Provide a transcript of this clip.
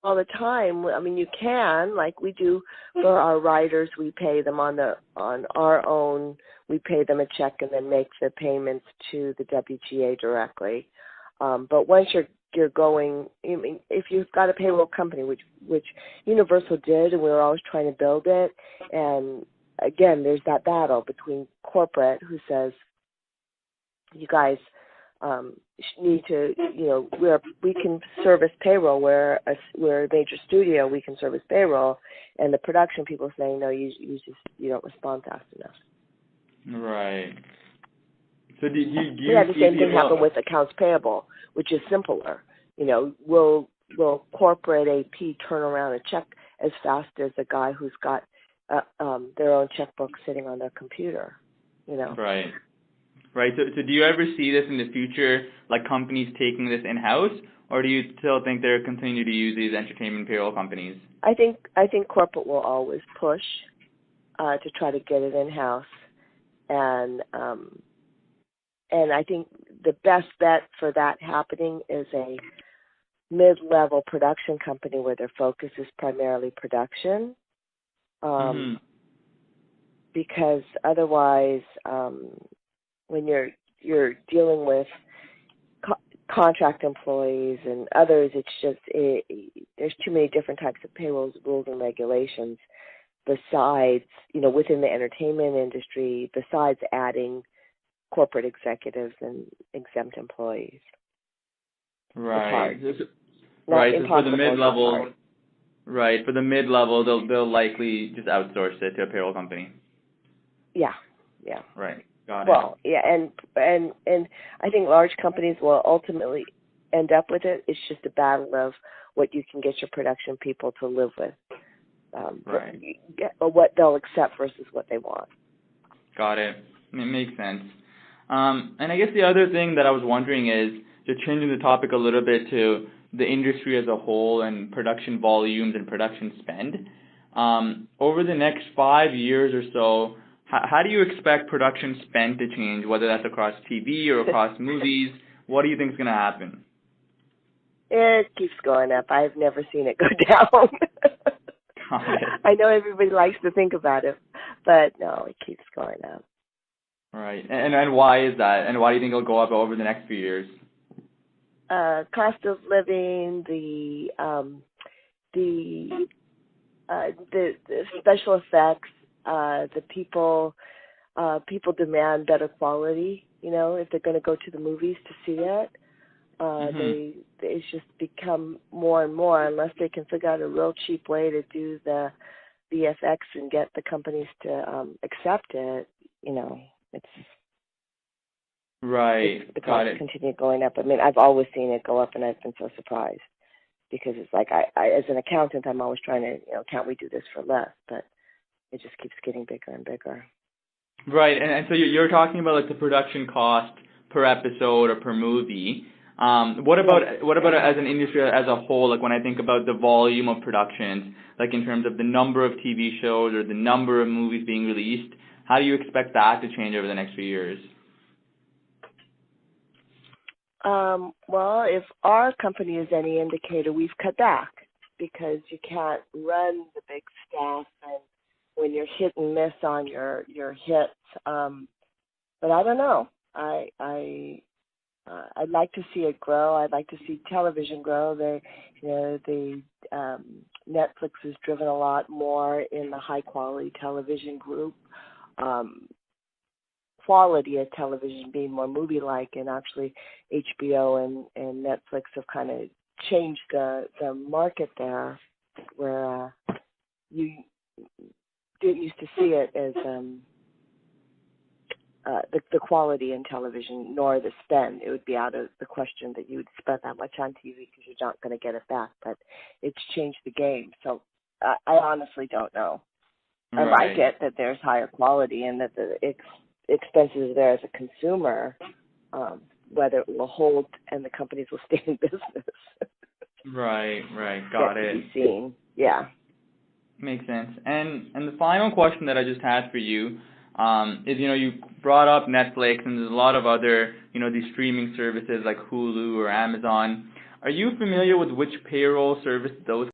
all the time. I mean, you can, like we do for our writers, we pay them on our own. We pay them a check and then make the payments to the WGA directly. But once you're going, I mean, if you've got a payroll company, which Universal did, and we were always trying to build it, and again, there's that battle between corporate who says, you guys need to, we can service payroll. We're a major studio. We can service payroll, and the production people saying, no, you don't respond fast enough. Right. So do you we had the same thing happen with accounts payable, which is simpler. Will corporate AP turn around a check as fast as a guy who's got their own checkbook sitting on their computer? Right. Right. So do you ever see this in the future, like companies taking this in-house, or do you still think they're continuing to use these entertainment payroll companies? I think corporate will always push to try to get it in-house, and I think the best bet for that happening is a mid-level production company where their focus is primarily production, because otherwise, when you're dealing with contract employees and others, it's just there's too many different types of payrolls, rules, and regulations. Besides, within the entertainment industry, besides adding corporate executives and exempt employees. Right. Right. So for the mid-level, right. For the mid-level, they'll likely just outsource it to a payroll company. Yeah. Right. Got it. Well, yeah, and I think large companies will ultimately end up with it. It's just a battle of what you can get your production people to live with, right? Or what they'll accept versus what they want. Got it. It makes sense. And I guess the other thing that I was wondering is, just changing the topic a little bit to the industry as a whole and production volumes and production spend. Over the next 5 years or so, how do you expect production spend to change, whether that's across TV or across movies? What do you think is going to happen? It keeps going up. I've never seen it go down. I know everybody likes to think about it, but no, it keeps going up. Right. And why is that? And why do you think it'll go up over the next few years? Cost of living, the special effects, the people demand better quality. If they're going to go to the movies to see it, it's just become more and more. Unless they can figure out a real cheap way to do the VFX and get the companies to accept it, it's right. The costs continue going up. I mean, I've always seen it go up, and I've been so surprised because it's like I as an accountant, I'm always trying to, can't we do this for less? But it just keeps getting bigger and bigger. Right, and so you're talking about like the production cost per episode or per movie. What about as an industry as a whole? Like when I think about the volume of productions, like in terms of the number of TV shows or the number of movies being released, how do you expect that to change over the next few years? Well, if our company is any indicator, we've cut back because you can't run the big staff and when you're hit and miss on your hits. But I don't know. I'd like to see it grow. I'd like to see television grow. Netflix has driven a lot more in the high quality television group. Quality of television being more movie-like, and actually HBO and Netflix have kind of changed the market there, where you didn't used to see it as the quality in television, nor the spend. It would be out of the question that you would spend that much on TV because you're not going to get it back. But it's changed the game, so I honestly don't know. Right. I like it that there's higher quality and that the expenses there as a consumer, whether it will hold and the companies will stay in business. Right, got it. To be seen. Yeah. Makes sense. And the final question that I just had for you is, you brought up Netflix and there's a lot of other, these streaming services like Hulu or Amazon. Are you familiar with which payroll service those